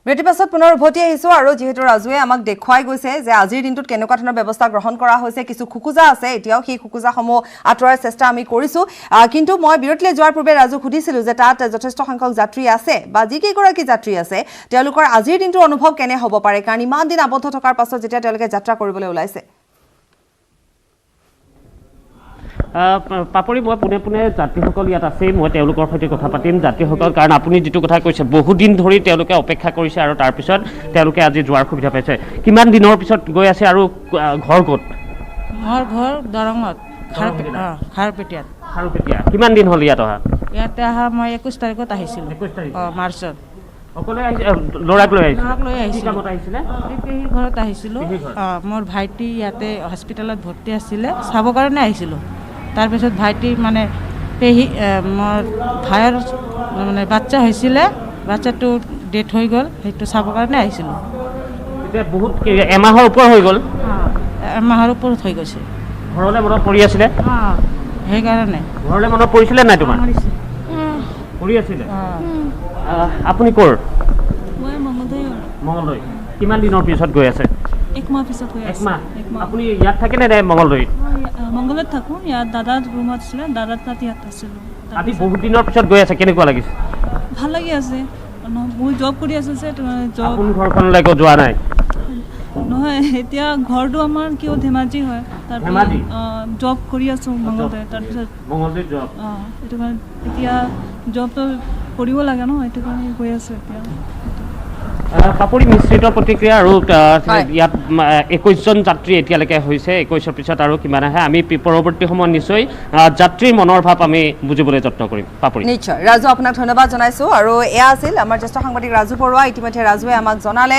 বিৰতিৰ পাছত পুনৰ উভতি আহিছো আৰু যেহেতু ৰাজুৱে আমাক দেখুৱাই গৈছে যে আজিৰ দিনটোত কেনেকুৱা ধৰণৰ ব্যৱস্থা গ্ৰহণ কৰা হৈছে কিছু খুকুজা আছে এতিয়াও সেই খুকুজাসমূহ আঁতৰাৰ চেষ্টা আমি কৰিছো কিন্তু মই বিৰতিলৈ যোৱাৰ পূৰ্বে ৰাজু সুধিছিলো যে তাত যথেষ্ট সংখ্যক যাত্ৰী আছে বা যিকেইগৰাকী যাত্ৰী আছে তেওঁলোকৰ আজিৰ দিনটোৰ অনুভৱ কেনে হ'ব পাৰে কাৰণ ইমান দিন আবদ্ধ থকাৰ পাছত যেতিয়া তেওঁলোকে যাত্ৰা কৰিবলৈ ওলাইছে পাপৰি মই পুনে পুনে যাত্ৰীসকল ইয়াত আছে মই তেওঁলোকৰ সৈতে কথা পাতিম যাত্ৰীসকল কাৰণ আপুনি যেটো কথা কৈছে বহু দিন ধৰি তেওঁলোকে অপেক্ষা কৰিছে আৰু তাৰ পিছত তেওঁলোকে আজি যোৱাৰ সুবিধা পাইছে কিমান দিনৰ পিছত গৈ আছে আৰু ঘৰ ক'ত মোৰ ঘৰ দৰঙত খাৰপেটিয়া কিমান দিন হ'ল ইয়াত অহা মই 21 তাৰিখত আহিছিলোঁ মাৰ্চত অকলে ল'ৰাক লৈ আহিছিলে ঘৰত আহিছিলোঁ মোৰ ভাইটি ইয়াতে হস্পিটেলত ভৰ্তি আছিলে চাবৰ কাৰণে আহিছিলোঁ তাৰপিছত ভাইটি মানে পেহী মোৰ ভাইৰ মানে বাচ্চা হৈছিলে বাচ্চাটো ডেথ হৈ গ'ল সেইটো চাবৰ কাৰণে আহিছিলোঁ এতিয়া বহুত এমাহৰ ওপৰ হৈ গ'ল এমাহৰ ওপৰত হৈ গৈছে ঘৰলৈ মনত পৰি আছিলে সেইকাৰণে ঘৰলৈ মনত পৰিছিলে নাই তোমাৰ পৰি আছিলে আপুনি ক'ৰ মই মঙলদৈ কিমান দিনৰ পিছত গৈ আছে এক মাহ পিছত গৈ আছে একমাহ আপুনি ইয়াত থাকে নে মঙলদৈত মংগলত থাকোঁ ইয়াত দাদাৰ ৰুমত আছিলে দাদাৰ তাত ইয়াত আছিলোঁ আজি বহুত দিনৰ পিছত গৈ আছে কেনেকুৱা লাগিছে ভাল লাগি আছে মই জব কৰি আছোঁ যে জব কোন ঘৰখনলৈ যোৱা নাই নহয় এতিয়া ঘৰটো আমাৰ কিয় ধেমাজি হয় তাৰপিছত জব কৰি আছোঁ মংগলদৈ তাৰপিছত মঙলদৈত জব এইটো কাৰণে এতিয়া জবটো কৰিব লাগে ন এইটো কাৰণে গৈ আছোঁ এতিয়া পাপৰি মিশ্ৰিত প্ৰতিক্ৰিয়া আৰু ইয়াত 21জন যাত্ৰী এতিয়ালৈকে হৈছে 21ৰ পিছত আৰু কিমান আহে আমি পৰৱৰ্তী সময়ত নিশ্চয় যাত্ৰীৰ মনৰ ভাৱ আমি বুজিবলৈ যত্ন কৰিম পাপৰি নিশ্চয় ৰাজু আপোনাক ধন্যবাদ জনাইছোঁ আৰু এয়া আছিল আমাৰ জ্যেষ্ঠ সাংবাদিক ৰাজু বৰুৱা ইতিমধ্যে ৰাজুৱে আমাক জনালে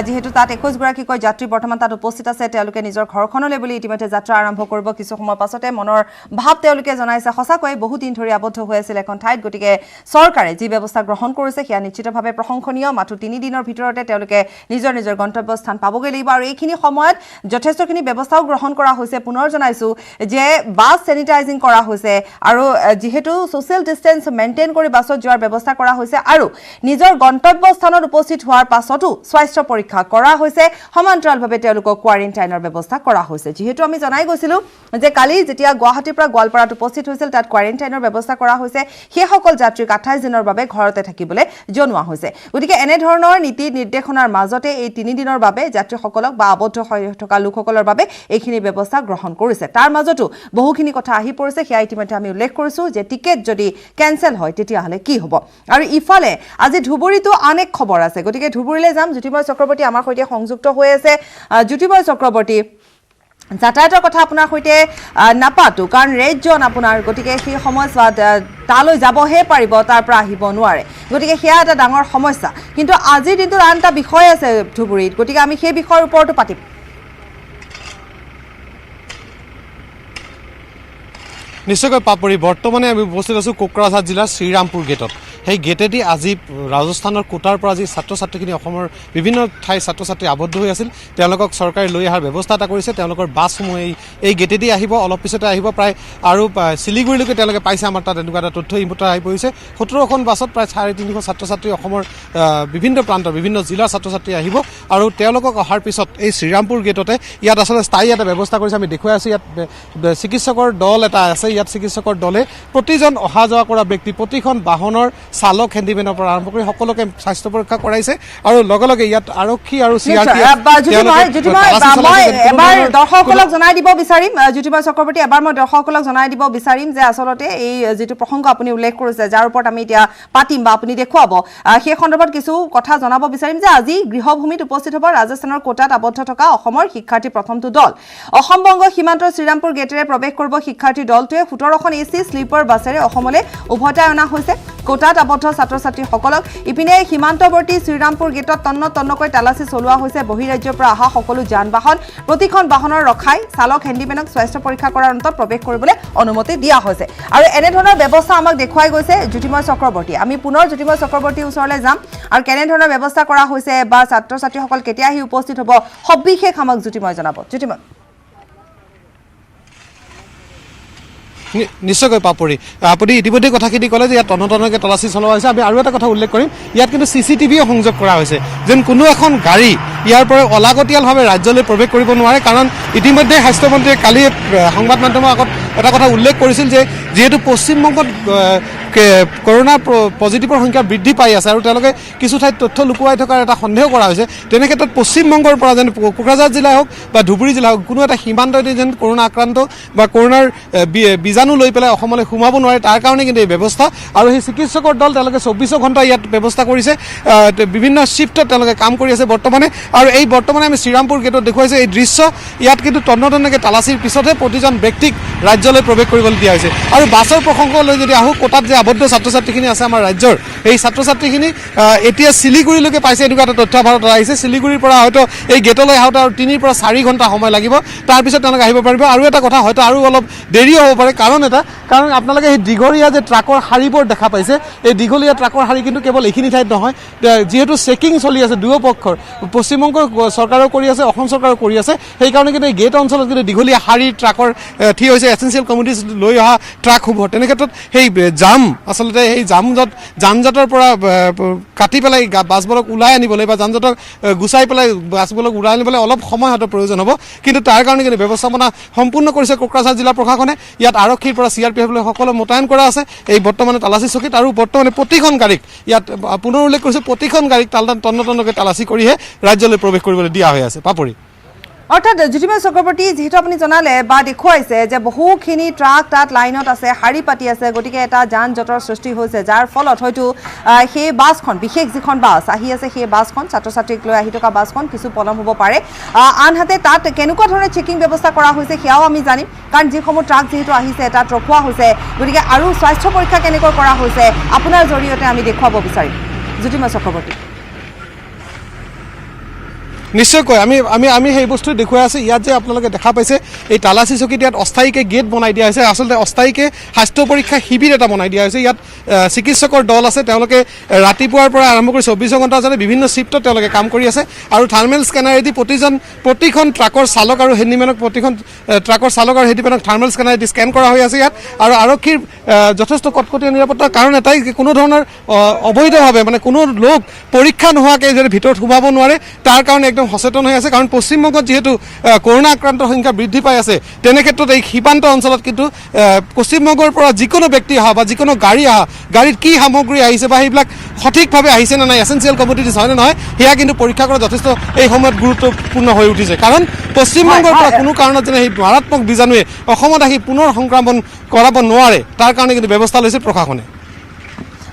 যিহেতু তাত 21গৰাকীকৈ যাত্ৰী বৰ্তমান তাত উপস্থিত আছে তেওঁলোকে নিজৰ ঘৰখনলৈ বুলি ইতিমধ্যে যাত্ৰা আৰম্ভ কৰিব কিছু সময় পাছতে মনৰ ভাৱ তেওঁলোকে জনাইছে সঁচাকৈ বহু দিন ধৰি আবদ্ধ হৈ আছিল এখন ঠাইত গতিকে চৰকাৰে যি ব্যৱস্থা গ্ৰহণ কৰিছে সেয়া নিশ্চিতভাৱে প্ৰশংসনীয় মাত্ৰ 3 দিনৰ ভিতৰতে তেওঁলোকে নিজৰ নিজৰ গন্তব্য স্থান পাবগৈ লাগিব আৰু এইখিনি সময়ত যথেষ্টখিনি ব্যৱস্থাও গ্ৰহণ কৰা হৈছে পুনৰ জনাইছোঁ যে বাছ চেনিটাইজিং কৰা হৈছে আৰু যেহেতু ছ'চিয়েল ডিষ্টেন্স মেইনটেইন কৰি বাছত যোৱাৰ ব্যৱস্থা কৰা হৈছে আৰু নিজৰ গন্তব্য স্থানত উপস্থিত হোৱাৰ পাছতো স্বাস্থ্য পৰীক্ষা কৰা হৈছে সমান্তৰালভাৱে তেওঁলোকক কোৱাৰেণ্টাইনৰ ব্যৱস্থা কৰা হৈছে যিহেতু আমি জনাই গৈছিলোঁ যে কালি যেতিয়া গুৱাহাটীৰ পৰা গোৱালপাৰাত উপস্থিত হৈছিল তাত কোৱাৰেণ্টাইনৰ ব্যৱস্থা কৰা হৈছে সেইসকল যাত্ৰীক 28 দিনৰ বাবে ঘৰতে থাকিবলৈ জনোৱা হৈছে গতিকে এনেধৰণৰ নীতি নিৰ্দেশনাৰ মাজতে এই 3 দিনৰ বাবে যাত্ৰীসকলক বা আবদ্ধ হৈ থকা লোকসকলৰ বাবে এইখিনি ব্যৱস্থা গ্ৰহণ কৰিছে তাৰ মাজতো বহুখিনি কথা আহি পৰিছে সেয়া ইতিমধ্যে আমি উল্লেখ কৰিছোঁ যে টিকেট যদি কেনচেল হয় তেতিয়াহ'লে কি হ'ব আৰু ইফালে আজি ধুবুৰীতো আন এক খবৰ আছে গতিকে ধুবুৰীলৈ যাম জ্যোতিময় চক্ৰৱৰ্তী আমাৰ সৈতে সংযুক্ত হৈ আছে জ্যোতিময় চক্ৰৱৰ্তী যাতায়াতৰ কথা আপোনাৰ সৈতে নাপাতো কাৰণ ৰেড জন আপোনাৰ গতিকে সেই সময়ছোৱাত তালৈ যাবহে পাৰিব তাৰ পৰা আহিব নোৱাৰে গতিকে সেয়া এটা ডাঙৰ সমস্যা কিন্তু আজিৰ দিনটোত আন এটা বিষয় আছে ধুবুৰীত গতিকে আমি সেই বিষয়ৰ ওপৰতো পাতিম নিশ্চয়কৈ পাপৰি বৰ্তমানে আমি উপস্থিত আছোঁ কোকৰাঝাৰ জিলাৰ শ্ৰীৰামপুৰ গেটত সেই গেটেদি আজি ৰাজস্থানৰ কোটাৰ পৰা আজি ছাত্ৰ ছাত্ৰীখিনি অসমৰ বিভিন্ন ঠাইৰ ছাত্ৰ ছাত্ৰী আবদ্ধ হৈ আছিল তেওঁলোকক চৰকাৰে লৈ অহাৰ ব্যৱস্থা এটা কৰিছে তেওঁলোকৰ বাছসমূহ এই গেটেদি আহিব অলপ পিছতে আহিব প্ৰায় আৰু শিলিগুৰিলৈকে তেওঁলোকে পাইছে আমাৰ তাত এনেকুৱা এটা তথ্য ইমুটা আহি পৰিছে 17খন বাছত প্ৰায় 350 ছাত্ৰ ছাত্ৰী অসমৰ বিভিন্ন প্ৰান্তৰ বিভিন্ন জিলাৰ ছাত্ৰ ছাত্ৰী আহিব আৰু তেওঁলোকক অহাৰ পিছত এই শ্ৰীৰামপুৰ গেটতে ইয়াত আচলতে স্থায়ী এটা ব্যৱস্থা কৰিছে আমি দেখুৱাই আছোঁ ইয়াত চিকিৎসকৰ দল এটা আছে ইয়াত চিকিৎসকৰ দলে প্ৰতিজন অহা যোৱা কৰা ব্যক্তি প্ৰতিখন বাহনৰ চালক হেণ্ডিমেনৰ পৰা আৰম্ভ কৰি সকলোকে স্বাস্থ্য পৰীক্ষা কৰাইছে আৰু লগে লগে ইয়াত আৰক্ষী আৰু এবাৰ দৰ্শকসকলক জনাই দিব বিচাৰিম জ্যোতিময় চক্ৰৱৰ্তী এবাৰ মই দৰ্শকসকলক জনাই দিব বিচাৰিম যে আচলতে এই যিটো প্ৰসংগ আপুনি উল্লেখ কৰিছে যাৰ ওপৰত আমি এতিয়া পাতিম বা আপুনি দেখুৱাব সেই সন্দৰ্ভত কিছু কথা জনাব বিচাৰিম যে আজি গৃহভূমিত উপস্থিত হ'ব ৰাজস্থানৰ কোটাত আবদ্ধ থকা অসমৰ শিক্ষাৰ্থী প্ৰথমটো দল অসম বংগ সীমান্তৰ শ্ৰীৰামপুৰ গেটেৰে প্ৰৱেশ কৰিব শিক্ষাৰ্থী দলটোৱে 17খন এচি স্লিপাৰ বাছেৰে অসমলৈ উভতাই অনা হৈছে কোটাত আবদ্ধ ছাত্ৰ ছাত্ৰীসকলক ইপিনে সীমান্তৱৰ্তী শ্ৰীৰামপুৰ গেটত তন্নকৈ তালাচী চলোৱা হৈছে বহিৰাজ্যৰ পৰা অহা সকলো যান বাহন প্ৰতিখন বাহনৰ ৰখাই চালক হেণ্ডিমেনক স্বাস্থ্য পৰীক্ষা কৰাৰ অন্তত প্ৰৱেশ কৰিবলৈ অনুমতি দিয়া হৈছে আৰু এনেধৰণৰ ব্যৱস্থা আমাক দেখুৱাই গৈছে জ্যোতিময় চক্ৰৱৰ্তী আমি পুনৰ জ্যোতিময় চক্ৰৱৰ্তীৰ ওচৰলৈ যাম আৰু কেনেধৰণৰ ব্যৱস্থা কৰা হৈছে বা ছাত্ৰ ছাত্ৰীসকল কেতিয়া আহি উপস্থিত হ'ব সবিশেষ আমাক জ্যোতিময় জনাব জ্যোতিময় নিশ্চয়কৈ পাপৰি আপুনি ইতিমধ্যে কথাখিনি ক'লে যে ইয়াত তন্নতন্নকৈ তলাচী চলোৱা হৈছে আমি আৰু এটা কথা উল্লেখ কৰিম ইয়াত কিন্তু CCTVও সংযোগ কৰা হৈছে যেন কোনো এখন গাড়ী ইয়াৰ পৰা অলাগতিয়ালভাৱে ৰাজ্যলৈ প্ৰৱেশ কৰিব নোৱাৰে কাৰণ ইতিমধ্যে স্বাস্থ্যমন্ত্ৰীয়ে কালি সংবাদ মাধ্যমৰ আগত এটা কথা উল্লেখ কৰিছিল যে যিহেতু পশ্চিমবংগত কৰোনা পজিটিভৰ সংখ্যা বৃদ্ধি পাই আছে আৰু তেওঁলোকে কিছু ঠাইত তথ্য লুকুৱাই থকাৰ এটা সন্দেহ কৰা হৈছে তেনে ক্ষেত্ৰত পশ্চিমবংগৰ পৰা যেন কোকৰাঝাৰ জিলা হওক বা ধুবুৰী জিলা হওক কোনো এটা সীমান্ততে যেন কৰোনা আক্ৰান্ত বা কৰোনাৰ বীজাণু লৈ পেলাই অসমলৈ সোমাব নোৱাৰে তাৰ কাৰণে কিন্তু এই ব্যৱস্থা আৰু সেই চিকিৎসকৰ দল তেওঁলোকে 24 ঘণ্টা ইয়াত ব্যৱস্থা কৰিছে বিভিন্ন শিফ্টত তেওঁলোকে কাম কৰি আছে বৰ্তমানে আৰু এই বৰ্তমানে আমি শ্ৰীৰামপুৰ গেটত দেখুৱাইছে এই দৃশ্য ইয়াত কিন্তু তন্নতন্নকৈ তালাচীৰ পিছতহে প্ৰতিজন ব্যক্তিক ৰাজ্যলৈ প্ৰৱেশ কৰিবলৈ দিয়া হৈছে আৰু বাছৰ প্ৰসংগলৈ যদি আহোঁ কোটাত যে আবদ্ধ ছাত্ৰ ছাত্ৰীখিনি আছে আমাৰ ৰাজ্যৰ এই ছাত্ৰ ছাত্ৰীখিনি এতিয়া শিলিগুৰিলৈকে পাইছে এনেকুৱা এটা তথ্য ভাৰত আহিছে শিলিগুৰিৰ পৰা হয়তো এই গেটলৈ আহোঁতে আৰু 3 পৰা 4 ঘণ্টা সময় লাগিব তাৰপিছত তেওঁলোকে আহিব পাৰিব আৰু এটা কথা হয়তো আৰু অলপ দেৰিও হ'ব পাৰে কাৰণ আপোনালোকে এই দীঘলীয়া যে ট্ৰাকৰ শাৰীবোৰ দেখা পাইছে এই দীঘলীয়া ট্ৰাকৰ শাৰী কিন্তু কেৱল এইখিনি ঠাইত নহয় যিহেতু চেকিং চলি আছে দুয়োপক্ষৰ পশ্চিমবংগ চৰকাৰেও কৰি আছে অসম চৰকাৰেও কৰি আছে সেইকাৰণে কিন্তু এই গেট অঞ্চলত কিন্তু দীঘলীয়া শাৰী ট্ৰাকৰ ঠিক হৈছে এচেঞ্চিয়েল কমোডিটিজ লৈ অহা ট্ৰাকসমূহ তেনে ক্ষেত্ৰত সেই জাম আচলতে সেই যান জঁটৰ পৰা কাটি পেলাই বাছবোৰক ওলাই আনিবলৈ বা যান জঁটক গুচাই পেলাই বাছবোৰক ওলাই আনিবলৈ অলপ সময় হয়তো প্ৰয়োজন হ'ব কিন্তু তাৰ কাৰণে কিন্তু ব্যৱস্থাপনা সম্পূৰ্ণ কৰিছে কোকৰাঝাৰ জিলা প্ৰশাসনে ইয়াত আৰক্ষীৰ পৰা CRPF সকলো মোতায়েন কৰা আছে এই বৰ্তমানে তালাচী চকীত আৰু বৰ্তমানে প্ৰতিখন গাড়ীক ইয়াত পুনৰ উল্লেখ কৰিছে প্ৰতিখন গাড়ীক তন্নতন্নকৈ তালাচী কৰিহে ৰাজ্যলৈ প্ৰৱেশ কৰিবলৈ দিয়া হৈ আছে পাপৰি অৰ্থাৎ জ্যোতিময় চক্ৰৱৰ্তী যিহেতু আপুনি জনালে বা দেখুৱাইছে যে বহুখিনি ট্ৰাক তাত লাইনত আছে শাৰী পাতি আছে গতিকে এটা যান জঁটৰ সৃষ্টি হৈছে যাৰ ফলত হয়তো সেই বাছখন বিশেষ যিখন বাছ আহি আছে সেই বাছখন ছাত্ৰ ছাত্ৰীক লৈ আহি থকা বাছখন কিছু পলম হ'ব পাৰে আনহাতে তাত কেনেকুৱা ধৰণে চেকিং ব্যৱস্থা কৰা হৈছে সেয়াও আমি জানিম কাৰণ যিসমূহ ট্ৰাক যিহেতু আহিছে তাত ৰখোৱা হৈছে গতিকে আৰু স্বাস্থ্য পৰীক্ষা কেনেকৈ কৰা হৈছে আপোনাৰ জৰিয়তে আমি দেখুৱাব বিচাৰিম জ্যোতিময় চক্ৰৱৰ্তী নিশ্চয়কৈ আমি সেই বস্তু দেখুৱাই আছে ইয়াত যে আপোনালোকে দেখা পাইছে এই তালাচী চকীত ইয়াত অস্থায়ীকৈ গেট বনাই দিয়া হৈছে আচলতে অস্থায়ীকৈ স্বাস্থ্য পৰীক্ষা শিবিৰ এটা বনাই দিয়া হৈছে ইয়াত চিকিৎসকৰ দল আছে তেওঁলোকে ৰাতিপুৱাৰ পৰা আৰম্ভ কৰি 24 ঘণ্টা যাতে বিভিন্ন শিফ্টত তেওঁলোকে কাম কৰি আছে আৰু থাৰ্মেল স্কেনাৰেদি প্ৰতিখন ট্ৰাকৰ চালক আৰু হেণ্ডিমেনক প্ৰতিখন ট্ৰাকৰ চালক আৰু হেণ্ডিমেনক থাৰ্মেল স্কেনাৰেদি স্কেন কৰা হৈ আছে ইয়াত আৰু আৰক্ষীৰ যথেষ্ট কটকটীয়া নিৰাপত্তাৰ কাৰণ এটাই কোনো ধৰণৰ অবৈধভাৱে মানে কোনো লোক পৰীক্ষা নোহোৱাকৈ যদি ভিতৰত সোমাব নোৱাৰে তাৰ কাৰণে সচেতন হৈ আছে কাৰণ পশ্চিমবংগত যেহেতু কৰোনা আক্ৰান্তৰ সংখ্যা বৃদ্ধি পাই আছে তেনে ক্ষেত্ৰত এই সীমান্ত অঞ্চলত কিন্তু পশ্চিমবংগৰ পৰা যিকোনো ব্যক্তি অহা বা যিকোনো গাড়ী অহা গাড়ীত কি সামগ্ৰী আহিছে বা সেইবিলাক সঠিকভাৱে আহিছে নে নাই এচেঞ্চিয়েল কমোডিটিজ হয় নে নহয় সেয়া কিন্তু পৰীক্ষা কৰা যথেষ্ট এই সময়ত গুৰুত্বপূৰ্ণ হৈ উঠিছে কাৰণ পশ্চিমবংগৰ পৰা কোনো কাৰণত যেনে সেই মাৰাত্মক বীজাণুৱে অসমত আহি পুনৰ সংক্ৰমণ কৰাব নোৱাৰে তাৰ কাৰণে কিন্তু ব্যৱস্থা লৈছে প্ৰশাসনে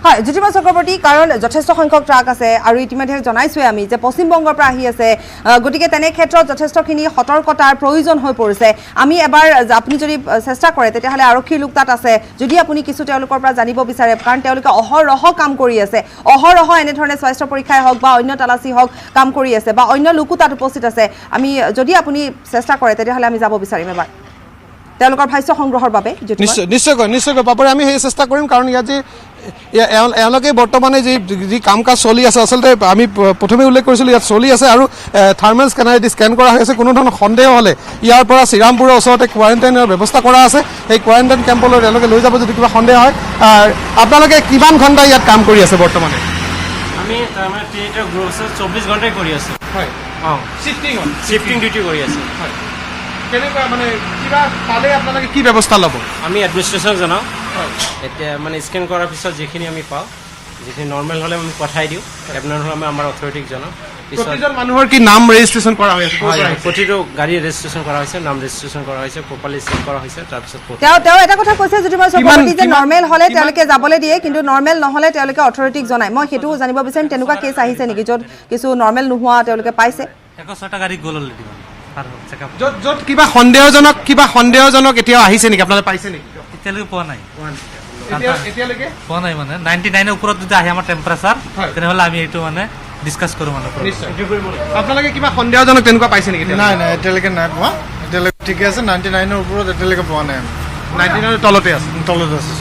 হয় জ্যোতিময় চক্ৰৱৰ্তী কাৰণ যথেষ্ট সংখ্যক ট্ৰাক আছে আৰু ইতিমধ্যে জনাইছোৱে আমি যে পশ্চিমবংগৰ পৰা আহি আছে গতিকে তেনে ক্ষেত্ৰত যথেষ্টখিনি সতৰ্কতাৰ প্ৰয়োজন হৈ পৰিছে আমি এবাৰ আপুনি যদি চেষ্টা কৰে তেতিয়াহ'লে আৰক্ষীৰ লোক তাত আছে যদি আপুনি কিছু তেওঁলোকৰ পৰা জানিব বিচাৰে কাৰণ তেওঁলোকে অহৰহ কাম কৰি আছে অহৰহ এনেধৰণে স্বাস্থ্য পৰীক্ষাই হওক বা অন্য তালাচী হওক কাম কৰি আছে বা অন্য লোকো তাত উপস্থিত আছে আমি যদি আপুনি চেষ্টা কৰে তেতিয়াহ'লে আমি যাব বিচাৰিম এবাৰ তেওঁলোকৰ ভাষ্য সংগ্ৰহৰ বাবে নিশ্চয়কৈ পাপৰি আমি সেই চেষ্টা কৰিম কাৰণ ইয়াত যে এওঁলোকে বৰ্তমানে যি কাম কাজ চলি আছে আচলতে আমি প্ৰথমে উল্লেখ কৰিছিলোঁ ইয়াত চলি আছে আৰু থাৰ্মেল স্কেনাৰেদি স্কেন কৰা হৈ আছে কোনো ধৰণৰ সন্দেহ হ'লে ইয়াৰ পৰা শ্ৰীৰামপুৰৰ ওচৰতে কোৱাৰেণ্টাইনৰ ব্যৱস্থা কৰা আছে সেই কোৱাৰেণ্টাইন কেম্পলৈ তেওঁলোকে লৈ যাব যদি কিবা সন্দেহ হয় আপোনালোকে কিমান ঘণ্টা ইয়াত কাম কৰি আছে বৰ্তমানে আমি আমাৰ থিয়েটাৰ গ্ৰুপছে 24 ঘণ্টাই কৰি আছোঁ হয় শিফটিং ডিউটি কৰি আছোঁ হয় কেনেকুৱা মানে কিবা পালে আপোনালোকে কি ব্যৱস্থা ল'ব আমি এডমিনিষ্ট্ৰেশ্যনক জনাওঁ এতিয়া মানে স্কেন কৰাৰ পিছত যিখিনি আমি পাওঁ যিখিনি নৰ্মেল হ'লে আমি পঠাই দিওঁ এবনৰ্মেল হ'লে আমি আমাৰ অথৰিটিক জনাওঁ প্ৰতিজন মানুহৰ কি নাম ৰেজিষ্ট্ৰেশ্যন কৰা হৈ আছে প্ৰতিটো গাড়ী ৰেজিষ্ট্ৰেশ্যন কৰা হৈছে নাম ৰেজিষ্ট্ৰেশ্যন কৰা হৈছে প্ৰপাৰলি চেক কৰা হৈছে তাৰপিছত তেওঁ এটা কথা কৈছে জ্যোতিময় চক্ৰৱৰ্তী যে নৰ্মেল হ'লে তেওঁলোকে যাবলৈ দিয়ে কিন্তু নৰ্মেল নহ'লে তেওঁলোকে অথৰিটিক জনায় মই সেইটো জানিব বিচাৰিম তেনেকুৱা কেছ আহিছে নেকি য'ত কিছু নৰ্মেল নোহোৱা তেওঁলোকে পাইছে 106টা গাড়ী গ'ল অলৰেডি য'ত কিবা সন্দেহজনক এতিয়াও আহিছে নেকি আপোনালোকে পাইছে নেকি এতিয়ালৈকে পোৱা নাই এতিয়ালৈকে পোৱা নাই মানে 99ৰ ওপৰত যদি আহে আমাৰ টেম্পাৰেচাৰ তেনেহ'লে আমি এইটো মানে ডিছকাছ কৰোঁ মানে আপোনালোকে কিবা সন্দেহজনক তেনেকুৱা পাইছে নেকি নাই এতিয়ালৈকে নাই পোৱা এতিয়ালৈকে ঠিকে আছে 99ৰ ওপৰত এতিয়ালৈকে পোৱা নাই 99 তলতে আছে তলত আছে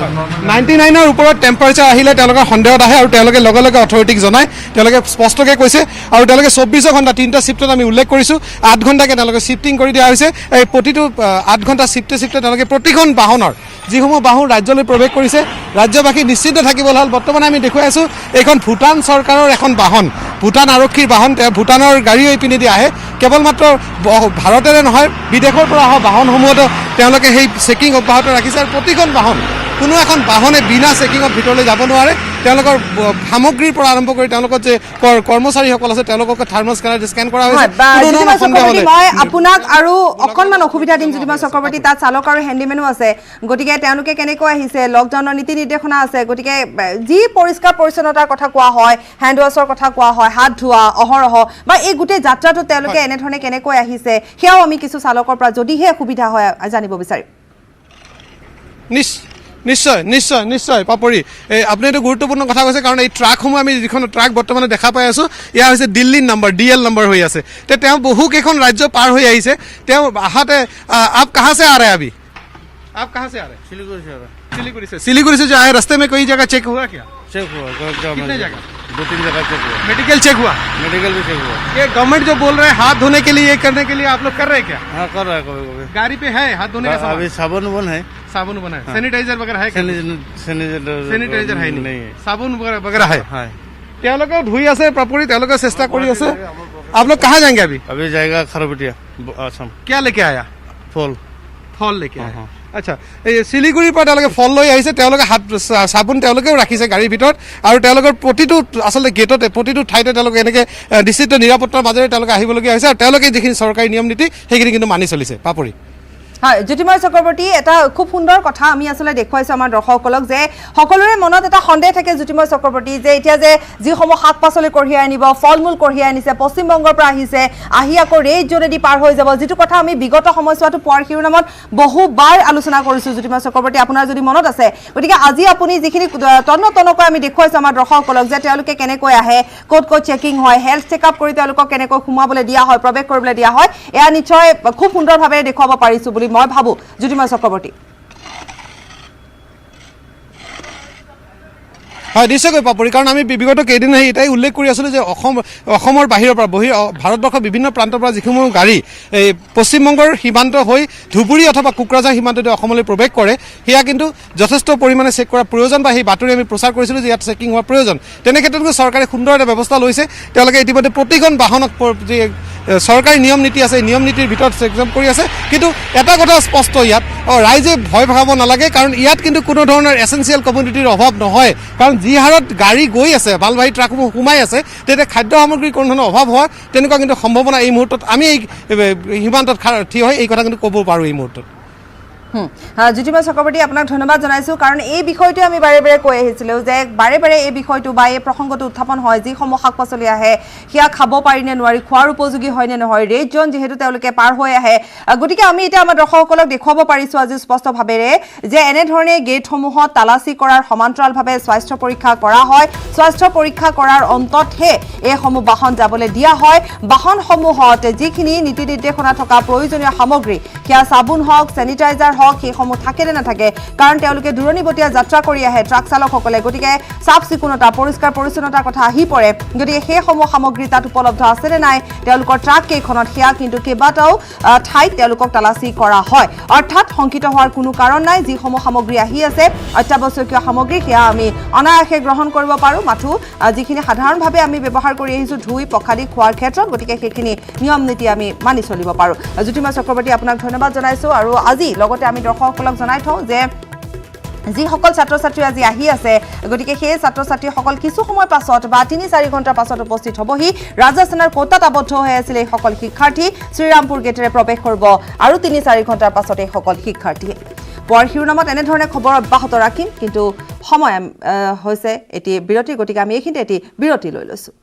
99ৰ ওপৰত টেম্পাৰেচাৰ আহিলে তেওঁলোকৰ সন্দেহত আহে আৰু তেওঁলোকে লগে লগে অথৰিটিক জনায় তেওঁলোকে স্পষ্টকৈ কৈছে আৰু তেওঁলোকে 24 ঘণ্টা 3টা শিফ্টত আমি উল্লেখ কৰিছোঁ 8 ঘণ্টাকৈ তেওঁলোকে শিফটিং কৰি দিয়া হৈছে এই প্ৰতিটো 8 ঘণ্টা শিফ্টে তেওঁলোকে প্ৰতিখন বাহনৰ যিসমূহ বাহন ৰাজ্যলৈ প্ৰৱেশ কৰিছে ৰাজ্যবাসী নিশ্চিন্ত থাকিবলৈ হ'ল বৰ্তমানে আমি দেখুৱাই আছোঁ এইখন ভূটান চৰকাৰৰ এখন বাহন ভূটান আৰক্ষীৰ বাহন ভূটানৰ গাড়ী এইপিনেদি আহে কেৱল মাত্ৰ ভাৰতেৰে নহয় বিদেশৰ পৰা অহা বাহনসমূহতো তেওঁলোকে সেই চেকিং অব্যাহত ৰাখিছে আৰু প্ৰতিখন বাহন কোনো এখন বাহনে বিনা চেকিঙত ভিতৰলৈ যাব নোৱাৰে তেওঁলোকৰ সামগ্ৰীৰ পৰা আৰম্ভ কৰি তেওঁলোকৰ যে কৰ্মচাৰীসকল আছে তেওঁলোকক থাৰ্মেল স্কেন কৰা হৈছে মই আপোনাক আৰু অকণমান অসুবিধা দিম জ্যোতিময় চক্ৰৱৰ্তী তাত চালক আৰু হেণ্ডিমেনো আছে গতিকে তেওঁলোকে কেনেকৈ আহিছে লকডাউনৰ নীতি নিৰ্দেশনা আছে গতিকে যি পৰিষ্কাৰ পৰিচ্ছন্নতাৰ কথা কোৱা হয় হেণ্ড ৱাছৰ কথা কোৱা হয় হাত ধোৱা অহৰহ বা এই গোটেই যাত্ৰাটো তেওঁলোকে এনেধৰণে কেনেকৈ আহিছে সেয়াও আমি কিছু চালকৰ পৰা যদিহে সুবিধা হয় জানিব বিচাৰিম নিশ্চয় নিশ্চয় নিশ্চয় পাপৰি আপুনি এইটো গুৰুত্বপূৰ্ণ কথা কৈছে কাৰণ এই ট্ৰাকসমূহ আমি যিখন ট্ৰাক বৰ্তমানে দেখা পাই আছোঁ এয়া হৈছে দিল্লীৰ নম্বৰ DL নম্বৰ হৈ আছে তেওঁ বহুকেইখন ৰাজ্য পাৰ হৈ আহিছে তেওঁ আহাতে আপ কাহা से आ रहे हैं अभी आप कहाँ से आ रहे हैं सिलीगुड़ी से जो आए रास्ते में कोई जगह चेक हुआ क्या चेक हुआ कितने जगह 2-3 जगह चेक हुआ मेडिकल चेक हुआ मेडिकल भी चेक हुआ ये गवर्नमेंट जो बोल रहे हैं हाथ धोने के लिए ये करने के लिए आप लोग कर रहे हैं क्या हाँ कर रहा है कभी कभी गाड़ी पे है हाथ धोने का अभी साबुन बन है साबुन बना है सैनिटाइजर वगैरह है सैनिटाइजर है नहीं साबुन वगैरह है তেওঁলোকেও ধুই আছে পাপৰি তেওঁলোকে চেষ্টা কৰি আছে आप लोग कहाँ जाएंगे अभी जाएगा खरबटिया असम क्या लेके आया फल लेके आया हाँ। আচ্ছা এই শিলিগুড়িৰ পৰা তেওঁলোকে ফল লৈ আহিছে তেওঁলোকে হাত চাবোন তেওঁলোকেও ৰাখিছে গাড়ীৰ ভিতৰত আৰু তেওঁলোকৰ প্ৰতিটো আচলতে গেটতে প্ৰতিটো ঠাইতে তেওঁলোকে এনেকৈ নিশ্চিত নিৰাপত্তাৰ মাজেৰে তেওঁলোকে আহিবলগীয়া হৈছে আৰু তেওঁলোকে যিখিনি চৰকাৰী নিয়ম নীতি সেইখিনি কিন্তু মানি চলিছে পাপৰি হয় জ্যোতিময় চক্ৰৱৰ্তী এটা খুব সুন্দৰ কথা আমি আসলে দেখুৱাইছো আমাৰ দৰ্শকসকলক যে সকলোৰে মনত এটা সন্দেহ থাকে জ্যোতিময় চক্ৰৱৰ্তী যে এতিয়া যে যিসমূহ শাক পাচলি কঢ়িয়াই আনিব ফল মূল কঢ়িয়াই আনিছে পশ্চিমবংগৰ পৰা আহিছে আহি আকৌ ৰেড জোনেদি পাৰ হৈ যাব যিটো কথা আমি বিগত সময়ছোৱাটো পুৱাৰ শিৰোনামত বহুবাৰ আলোচনা কৰিছো জ্যোতিময় চক্ৰৱৰ্তী আপোনাৰ যদি মনত আছে গতিকে আজি আপুনি যিখিনি তন্নতনকৈ আমি দেখুৱাইছো আমাৰ দৰ্শকসকলক যে তেওঁলোকে কেনেকৈ আহে ক'ত ক'ত চেকিং হয় হেল্থ চেকআপ কৰি তেওঁলোকক কেনেকৈ সোমাবলৈ দিয়া হয় প্ৰৱেশ কৰিবলৈ দিয়া হয় এয়া নিশ্চয় খুব সুন্দৰভাৱে দেখুৱাব পাৰিছো বুলি মই ভাবো জ্যোতিময় চক্ৰৱৰ্তী হয় নিশ্চয়কৈ পাপৰি কাৰণ আমি বিগত কেইদিন আহি এটাই উল্লেখ কৰি আছিলোঁ যে অসমৰ বাহিৰৰ পৰা ভাৰতবৰ্ষৰ বিভিন্ন প্ৰান্তৰ পৰা যিসমূহ গাড়ী এই পশ্চিমবংগৰ সীমান্ত হৈ ধুবুৰী অথবা কোকৰাঝাৰ সীমান্ততে অসমলৈ প্ৰৱেশ কৰে সেয়া কিন্তু যথেষ্ট পৰিমাণে চেক কৰাৰ প্ৰয়োজন বা সেই বাতৰি আমি প্ৰচাৰ কৰিছিলোঁ যে ইয়াত চেকিং হোৱাৰ প্ৰয়োজন তেনে ক্ষেত্ৰত চৰকাৰে সুন্দৰ এটা ব্যৱস্থা লৈছে তেওঁলোকে ইতিমধ্যে প্ৰতিখন বাহনক যি চৰকাৰী নিয়ম নীতি আছে নিয়ম নীতিৰ ভিতৰত চেকজাম কৰি আছে কিন্তু এটা কথা স্পষ্ট ইয়াত ৰাইজে ভয় ভাব নালাগে কাৰণ ইয়াত কিন্তু কোনো ধৰণৰ এচেঞ্চিয়েল কমোডিটিৰ অভাৱ নহয় কাৰণ যি হাৰত গাড়ী গৈ আছে মালবাহী ট্ৰাকসমূহ সোমাই আছে তেতিয়া খাদ্য সামগ্ৰীৰ কোনো ধৰণৰ অভাৱ হোৱা তেনেকুৱা কিন্তু সম্ভাৱনা এই মুহূৰ্তত আমি এই সীমান্তত থিয় হৈ এই কথা কিন্তু ক'ব পাৰোঁ এই মুহূৰ্তত জ্যোতিময় চক্ৰৱৰ্তী আপোনাক ধন্যবাদ জনাইছো কাৰণ এই বিষয়টো আমি বাৰে বাৰে কৈ আহিছিলোঁ যে বাৰে বাৰে এই বিষয়টো বা এই প্ৰসংগটো উত্থাপন হয় যিসমূহ শাক পাচলি আহে সেয়া খাব পাৰি নে নোৱাৰি খোৱাৰ উপযোগী হয় নে নহয় ৰেড জোন যিহেতু তেওঁলোকে পাৰ হৈ আহে গতিকে আমি এতিয়া আমাৰ দৰ্শকসকলক দেখুৱাব পাৰিছোঁ আজি স্পষ্টভাৱেৰে যে এনেধৰণে গেটসমূহত তালাচী কৰাৰ সমান্তৰালভাৱে স্বাস্থ্য পৰীক্ষা কৰা হয় স্বাস্থ্য পৰীক্ষা কৰাৰ অন্ততহে এইসমূহ বাহন যাবলৈ দিয়া হয় বাহনসমূহত যিখিনি নীতি নিৰ্দেশনা থকা প্ৰয়োজনীয় সামগ্ৰী সেয়া চাবোন হওক চেনিটাইজাৰ হওক সেইসমূহ থাকে নে নাথাকে কাৰণ তেওঁলোকে দূৰণিবতীয়া যাত্ৰা কৰি আহে ট্ৰাক চালকসকলে গতিকে চাফ চিকুণতা পৰিষ্কাৰ পৰিচ্ছন্নতাৰ কথা আহি পৰে গতিকে সেইসমূহ সামগ্ৰী তাত উপলব্ধ আছে নে নাই তেওঁলোকৰ ট্ৰাক কেইখনত সেয়া কিন্তু কেইবাটাও ঠাইত তেওঁলোকক তালাচী কৰা হয় অৰ্থাৎ শংকিত হোৱাৰ কোনো কাৰণ নাই যিসমূহ সামগ্ৰী আহি আছে অত্যাৱশ্যকীয় সামগ্ৰী সেয়া আমি অনায়াসে গ্ৰহণ কৰিব পাৰোঁ মাথো যিখিনি সাধাৰণভাৱে আমি ব্যৱহাৰ কৰি আহিছোঁ ধুই পখালি খোৱাৰ ক্ষেত্ৰত গতিকে সেইখিনি নিয়ম নীতি আমি মানি চলিব পাৰোঁ জ্যোতিময় চক্ৰৱৰ্তী আপোনাক ধন্যবাদ জনাইছোঁ আৰু আজি লগতে আমি দৰ্শকসকলক জনাই থওঁ যে যিসকল ছাত্ৰ ছাত্ৰী আজি আহি আছে গতিকে সেই ছাত্ৰ ছাত্ৰীসকল কিছু সময় পাছত বা 3-4 ঘণ্টাৰ পাছত উপস্থিত হ'বহি ৰাজস্থানৰ কোটাত আবদ্ধ হৈ আছিল এই সকল শিক্ষাৰ্থী শ্ৰীৰামপুৰ গেটেৰে প্ৰৱেশ কৰিব আৰু 3-4 ঘণ্টাৰ পাছত এই সকল শিক্ষাৰ্থী পুৱাৰ শিৰোনামত এনেধৰণে খবৰ অব্যাহত ৰাখিম কিন্তু সময় হৈছে এটি বিৰতি গতিকে আমি এইখিনিতে এটি বিৰতি লৈ লৈছোঁ